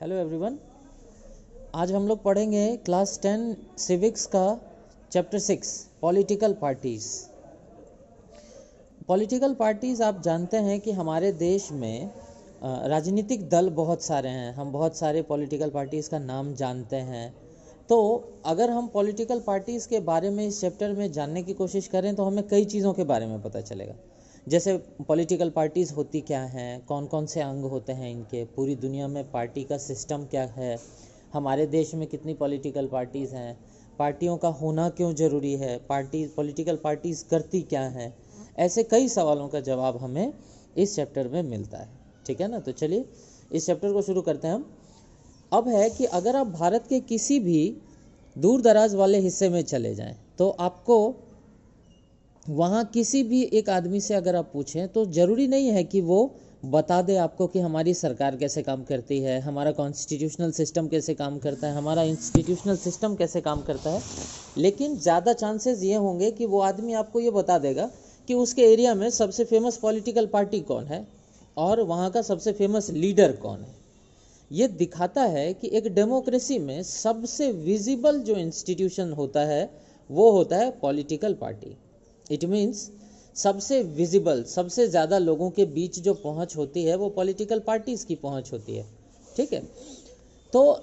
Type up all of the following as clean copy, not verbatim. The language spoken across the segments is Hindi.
Hello everyone. आज हम लोग पढ़ेंगे क्लास 10 सिविक्स का chapter 6 political parties. Political parties आप जानते हैं कि हमारे देश में राजनीतिक दल बहुत सारे हैं। हम बहुत सारे पॉलिटिकल पार्टीज़ का नाम जानते हैं। तो अगर हम पॉलिटिकल पार्टीज़ के बारे में इस चैप्टर में जानने की कोशिश करें तो हमें कई चीज़ों के बारे में पता चलेगा। जैसे पॉलिटिकल पार्टीज़ होती क्या हैं, कौन कौन से अंग होते हैं इनके, पूरी दुनिया में पार्टी का सिस्टम क्या है, हमारे देश में कितनी पॉलिटिकल पार्टीज़ हैं, पार्टियों का होना क्यों ज़रूरी है, पॉलिटिकल पार्टीज़ करती क्या हैं। ऐसे कई सवालों का जवाब हमें इस चैप्टर में मिलता है। ठीक है ना। तो चलिए इस चैप्टर को शुरू करते हैं हम। अब है कि अगर आप भारत के किसी भी दूर दराज वाले हिस्से में चले जाएं तो आपको वहाँ किसी भी एक आदमी से अगर आप पूछें तो ज़रूरी नहीं है कि वो बता दे आपको कि हमारी सरकार कैसे काम करती है, हमारा कॉन्स्टिट्यूशनल सिस्टम कैसे काम करता है, हमारा इंस्टीट्यूशनल सिस्टम कैसे काम करता है। लेकिन ज़्यादा चांसेस ये होंगे कि वो आदमी आपको ये बता देगा कि उसके एरिया में सबसे फेमस पॉलिटिकल पार्टी कौन है और वहाँ का सबसे फेमस लीडर कौन है। ये दिखाता है कि एक डेमोक्रेसी में सबसे विजिबल जो इंस्टीट्यूशन होता है वो होता है पॉलिटिकल पार्टी। इट मीन्स सबसे विजिबल, सबसे ज़्यादा लोगों के बीच जो पहुंच होती है वो पॉलिटिकल पार्टीज़ की पहुंच होती है। ठीक है। तो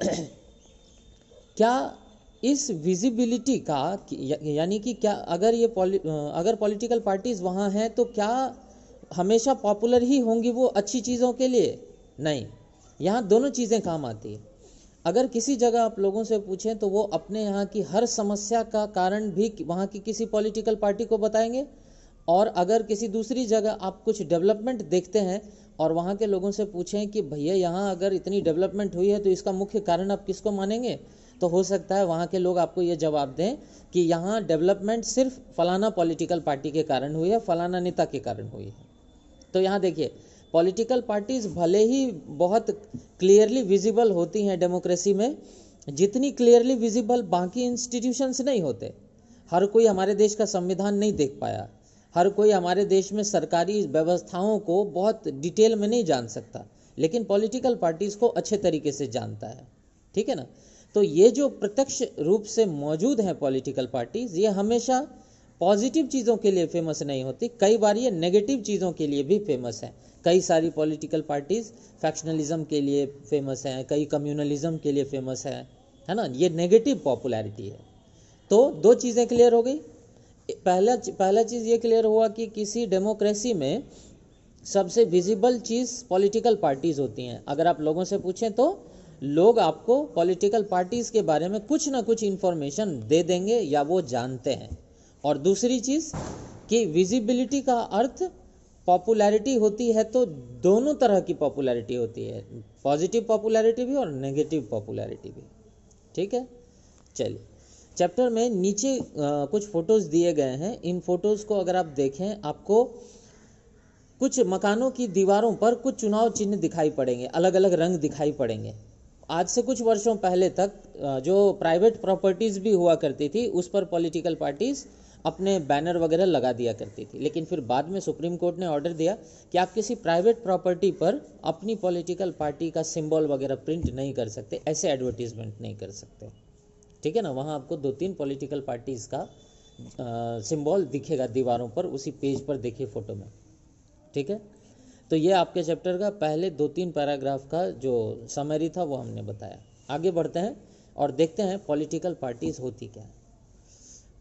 क्या इस विजिबिलिटी का यानी कि क्या अगर पॉलिटिकल पार्टीज़ वहाँ हैं तो क्या हमेशा पॉपुलर ही होंगी वो अच्छी चीज़ों के लिए? नहीं, यहाँ दोनों चीज़ें काम आती है। अगर किसी जगह आप लोगों से पूछें तो वो अपने यहाँ की हर समस्या का कारण भी वहाँ की किसी पॉलिटिकल पार्टी को बताएंगे, और अगर किसी दूसरी जगह आप कुछ डेवलपमेंट देखते हैं और वहाँ के लोगों से पूछें कि भैया यहाँ अगर इतनी डेवलपमेंट हुई है तो इसका मुख्य कारण आप किसको मानेंगे, तो हो सकता है वहाँ के लोग आपको ये जवाब दें कि यहाँ डेवलपमेंट सिर्फ फलाना पॉलिटिकल पार्टी के कारण हुई है, फलाना नेता के कारण हुई है। तो यहाँ देखिए, पॉलिटिकल पार्टीज़ भले ही बहुत क्लियरली विजिबल होती हैं डेमोक्रेसी में, जितनी क्लियरली विजिबल बाकी इंस्टीट्यूशंस नहीं होते। हर कोई हमारे देश का संविधान नहीं देख पाया, हर कोई हमारे देश में सरकारी व्यवस्थाओं को बहुत डिटेल में नहीं जान सकता, लेकिन पॉलिटिकल पार्टीज़ को अच्छे तरीके से जानता है। ठीक है ना। तो ये जो प्रत्यक्ष रूप से मौजूद हैं पॉलिटिकल पार्टीज़, ये हमेशा पॉजिटिव चीज़ों के लिए फेमस नहीं होती, कई बार ये नेगेटिव चीज़ों के लिए भी फेमस हैं। कई सारी पॉलिटिकल पार्टीज़ फैक्शनलिज्म के लिए फेमस हैं, कई कम्युनलिज्म के लिए फेमस है ना। ये नेगेटिव पॉपुलैरिटी है। तो दो चीज़ें क्लियर हो गई। पहला चीज़ ये क्लियर हुआ कि किसी डेमोक्रेसी में सबसे विजिबल चीज़ पॉलिटिकल पार्टीज़ होती हैं। अगर आप लोगों से पूछें तो लोग आपको पॉलिटिकल पार्टीज़ के बारे में कुछ ना कुछ इन्फॉर्मेशन दे देंगे या वो जानते हैं। और दूसरी चीज़ कि विजिबिलिटी का अर्थ पॉपुलैरिटी होती है, तो दोनों तरह की पॉपुलैरिटी होती है, पॉजिटिव पॉपुलैरिटी भी और नेगेटिव पॉपुलैरिटी भी। ठीक है। चलिए, चैप्टर में नीचे कुछ फ़ोटोज़ दिए गए हैं। इन फ़ोटोज़ को अगर आप देखें, आपको कुछ मकानों की दीवारों पर कुछ चुनाव चिन्ह दिखाई पड़ेंगे, अलग अलग रंग दिखाई पड़ेंगे। आज से कुछ वर्षों पहले तक जो प्राइवेट प्रॉपर्टीज़ भी हुआ करती थी उस पर पॉलिटिकल पार्टीज़ अपने बैनर वगैरह लगा दिया करती थी, लेकिन फिर बाद में सुप्रीम कोर्ट ने ऑर्डर दिया कि आप किसी प्राइवेट प्रॉपर्टी पर अपनी पॉलिटिकल पार्टी का सिंबल वगैरह प्रिंट नहीं कर सकते, ऐसे एडवर्टीजमेंट नहीं कर सकते। ठीक है ना। वहाँ आपको 2-3 पॉलिटिकल पार्टीज़ का सिंबल दिखेगा दीवारों पर, उसी पेज पर देखिए फ़ोटो में। ठीक है। तो ये आपके चैप्टर का पहले 2-3 पैराग्राफ का जो समरी था वो हमने बताया। आगे बढ़ते हैं और देखते हैं पॉलिटिकल पार्टीज़ होती क्या है।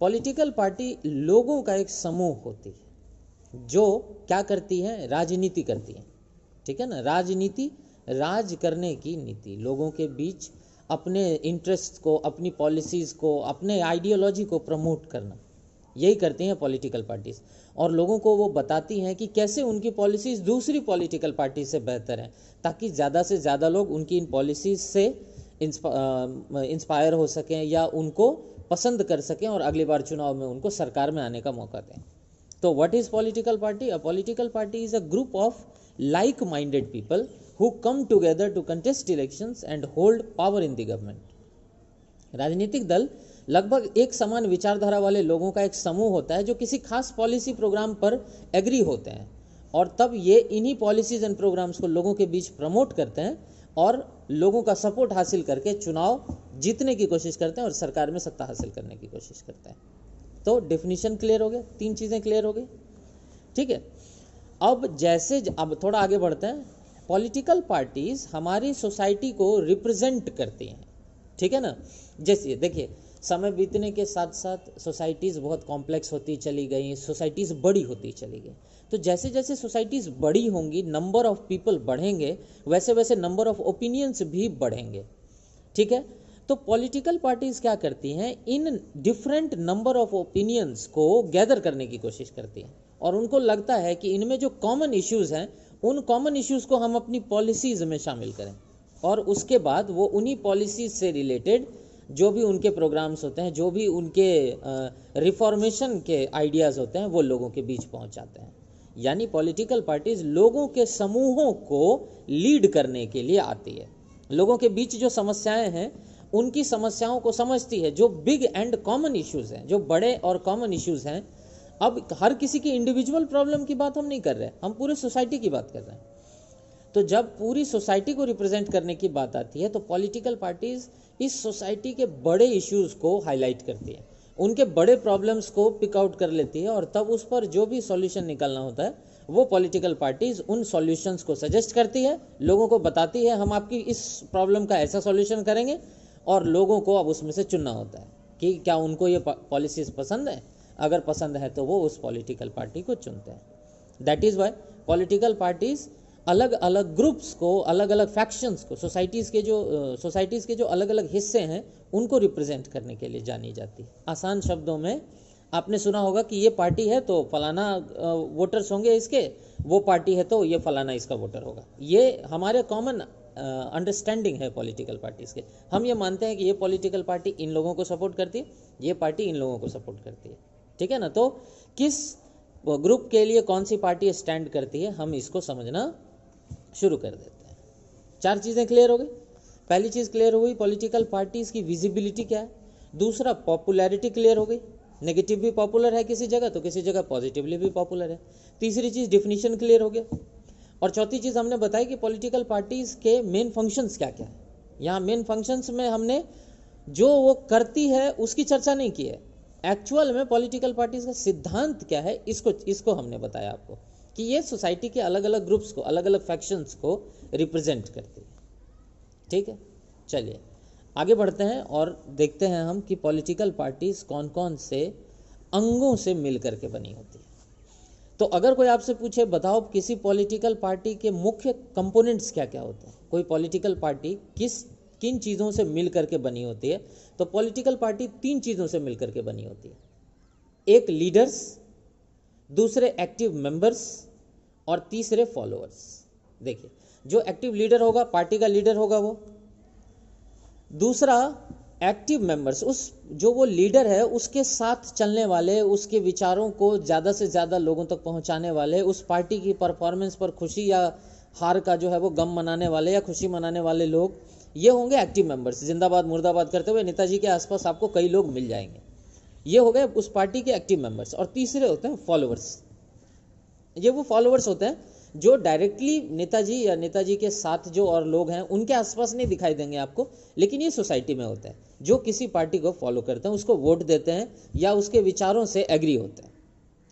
पॉलिटिकल पार्टी लोगों का एक समूह होती है जो क्या करती है, राजनीति करती है। ठीक है ना। राजनीति, राज करने की नीति, लोगों के बीच अपने इंटरेस्ट को, अपनी पॉलिसीज़ को, अपने आइडियोलॉजी को प्रमोट करना, यही करती हैं पॉलिटिकल पार्टीज़। और लोगों को वो बताती हैं कि कैसे उनकी पॉलिसीज़ दूसरी पॉलिटिकल पार्टी से बेहतर हैं, ताकि ज़्यादा से ज़्यादा लोग उनकी इन पॉलिसीज़ से इंस्पायर हो सकें या उनको पसंद कर सकें और अगली बार चुनाव में उनको सरकार में आने का मौका दें। तो what is political party? A political party is a group of like minded people who come together to contest elections and hold power in the government। राजनीतिक दल लगभग एक समान विचारधारा वाले लोगों का एक समूह होता है जो किसी खास पॉलिसी प्रोग्राम पर एग्री होते हैं, और तब ये इन्हीं पॉलिसीज एंड प्रोग्राम्स को लोगों के बीच प्रमोट करते हैं और लोगों का सपोर्ट हासिल करके चुनाव जीतने की कोशिश करते हैं और सरकार में सत्ता हासिल करने की कोशिश करते हैं। तो डेफिनेशन क्लियर हो गया, तीन चीज़ें क्लियर हो गई, ठीक है। अब थोड़ा आगे बढ़ते हैं। पॉलिटिकल पार्टीज हमारी सोसाइटी को रिप्रेजेंट करती हैं, ठीक है ना। जैसे देखिए, समय बीतने के साथ साथ सोसाइटीज़ बहुत कॉम्प्लेक्स होती चली गई, सोसाइटीज़ बड़ी होती चली गई। तो जैसे जैसे सोसाइटीज़ बड़ी होंगी, नंबर ऑफ पीपल बढ़ेंगे, वैसे वैसे नंबर ऑफ ओपिनियंस भी बढ़ेंगे, ठीक है। तो पॉलिटिकल पार्टीज क्या करती हैं, in different number of opinions को गैदर करने की कोशिश करती हैं और उनको लगता है कि इनमें जो कॉमन इश्यूज हैं, उन कॉमन इश्यूज को हम अपनी पॉलिसीज में शामिल करें और उसके बाद वो उन्हीं पॉलिसीज से रिलेटेड जो भी उनके प्रोग्राम्स होते हैं, जो भी उनके रिफॉर्मेशन के आइडियाज़ होते हैं, वो लोगों के बीच पहुंचाते हैं। यानी पॉलिटिकल पार्टीज लोगों के समूहों को लीड करने के लिए आती है, लोगों के बीच जो समस्याएं हैं उनकी समस्याओं को समझती है, जो बिग एंड कॉमन इश्यूज हैं, जो बड़े और कॉमन इश्यूज हैं। अब हर किसी की इंडिविजुअल प्रॉब्लम की बात हम नहीं कर रहे, हम पूरे सोसाइटी की बात कर रहे हैं। तो जब पूरी सोसाइटी को रिप्रेजेंट करने की बात आती है तो पॉलिटिकल पार्टीज इस सोसाइटी के बड़े इश्यूज को हाईलाइट करती है, उनके बड़े प्रॉब्लम्स को पिक आउट कर लेती है और तब उस पर जो भी सॉल्यूशन निकालना होता है वो पॉलिटिकल पार्टीज उन सॉल्यूशंस को सजेस्ट करती है, लोगों को बताती है हम आपकी इस प्रॉब्लम का ऐसा सॉल्यूशन करेंगे, और लोगों को अब उसमें से चुनना होता है कि क्या उनको ये पॉलिसीज पसंद है। अगर पसंद है तो वो उस पॉलिटिकल पार्टी को चुनते हैं। That is why political parties अलग अलग ग्रुप्स को, अलग अलग फैक्शंस को, सोसाइटीज़ के जो अलग अलग हिस्से हैं उनको रिप्रेजेंट करने के लिए जानी जाती है। आसान शब्दों में आपने सुना होगा कि ये पार्टी है तो फलाना वोटर्स होंगे इसके, वो पार्टी है तो ये फलाना इसका वोटर होगा। ये हमारे कॉमन अंडरस्टैंडिंग है पॉलिटिकल पार्टीज के। हम ये मानते हैं कि ये पॉलिटिकल पार्टी इन लोगों को सपोर्ट करती है, ये पार्टी इन लोगों को सपोर्ट करती है, ठीक है ना। तो किस ग्रुप के लिए कौन सी पार्टी स्टैंड करती है, हम इसको समझना शुरू कर देते हैं। चार चीज़ें क्लियर हो गई। पहली चीज़ क्लियर हो गई, पॉलिटिकल पार्टीज की विजिबिलिटी क्या है। दूसरा, पॉपुलैरिटी क्लियर हो गई, नेगेटिव भी पॉपुलर है किसी जगह तो किसी जगह पॉजिटिवली भी पॉपुलर है। तीसरी चीज़, डिफिनीशन क्लियर हो गया। और चौथी चीज़ हमने बताई कि पॉलिटिकल पार्टीज के मेन फंक्शंस क्या क्या है। यहाँ मेन फंक्शंस में हमने जो वो करती है उसकी चर्चा नहीं की है, एक्चुअल में पॉलिटिकल पार्टीज का सिद्धांत क्या है इसको हमने बताया आपको कि ये सोसाइटी के अलग अलग ग्रुप्स को, अलग अलग फैक्शंस को रिप्रेजेंट करती है, ठीक है। चलिए आगे बढ़ते हैं और देखते हैं हम कि पॉलिटिकल पार्टीज कौन कौन से अंगों से मिल करके बनी होती है। तो अगर कोई आपसे पूछे बताओ किसी पॉलिटिकल पार्टी के मुख्य कंपोनेंट्स क्या क्या होते हैं, कोई पॉलिटिकल पार्टी किन चीज़ों से मिल करके बनी होती है, तो पॉलिटिकल पार्टी तीन चीज़ों से मिल करके बनी होती है। एक, लीडर्स, दूसरे एक्टिव मेंबर्स और तीसरे फॉलोअर्स। देखिए, जो एक्टिव लीडर होगा, पार्टी का लीडर होगा वो। दूसरा, एक्टिव मेंबर्स, जो वो लीडर है उसके साथ चलने वाले, उसके विचारों को ज़्यादा से ज़्यादा लोगों तक पहुंचाने वाले, उस पार्टी की परफॉर्मेंस पर खुशी या हार का जो है वो गम मनाने वाले या खुशी मनाने वाले लोग, ये होंगे एक्टिव मेंबर्स। जिंदाबाद मुर्दाबाद करते हुए नेताजी के आसपास आपको कई लोग मिल जाएंगे, ये हो गए उस पार्टी के एक्टिव मेंबर्स। और तीसरे होते हैं फॉलोअर्स। ये वो फॉलोअर्स होते हैं जो डायरेक्टली नेताजी या नेताजी के साथ जो और लोग हैं उनके आसपास नहीं दिखाई देंगे आपको, लेकिन ये सोसाइटी में होते हैं, जो किसी पार्टी को फॉलो करते हैं, उसको वोट देते हैं या उसके विचारों से एग्री होते हैं,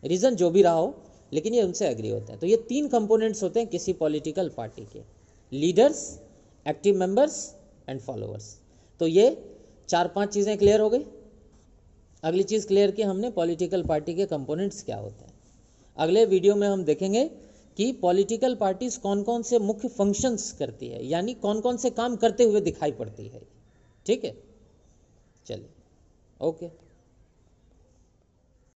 रीज़न जो भी रहा हो, लेकिन ये उनसे एग्री होते हैं। तो ये तीन कंपोनेंट्स होते हैं किसी पॉलिटिकल पार्टी के, leaders, active members and followers. तो ये 4-5 चीज़ें क्लियर हो गई। अगली चीज़ क्लियर की हमने, पॉलिटिकल पार्टी के कंपोनेंट्स क्या होते हैं। अगले वीडियो में हम देखेंगे कि पॉलिटिकल पार्टीज कौन कौन से मुख्य फंक्शंस करती है, यानी कौन कौन से काम करते हुए दिखाई पड़ती है, ठीक है। चलिए, ओके।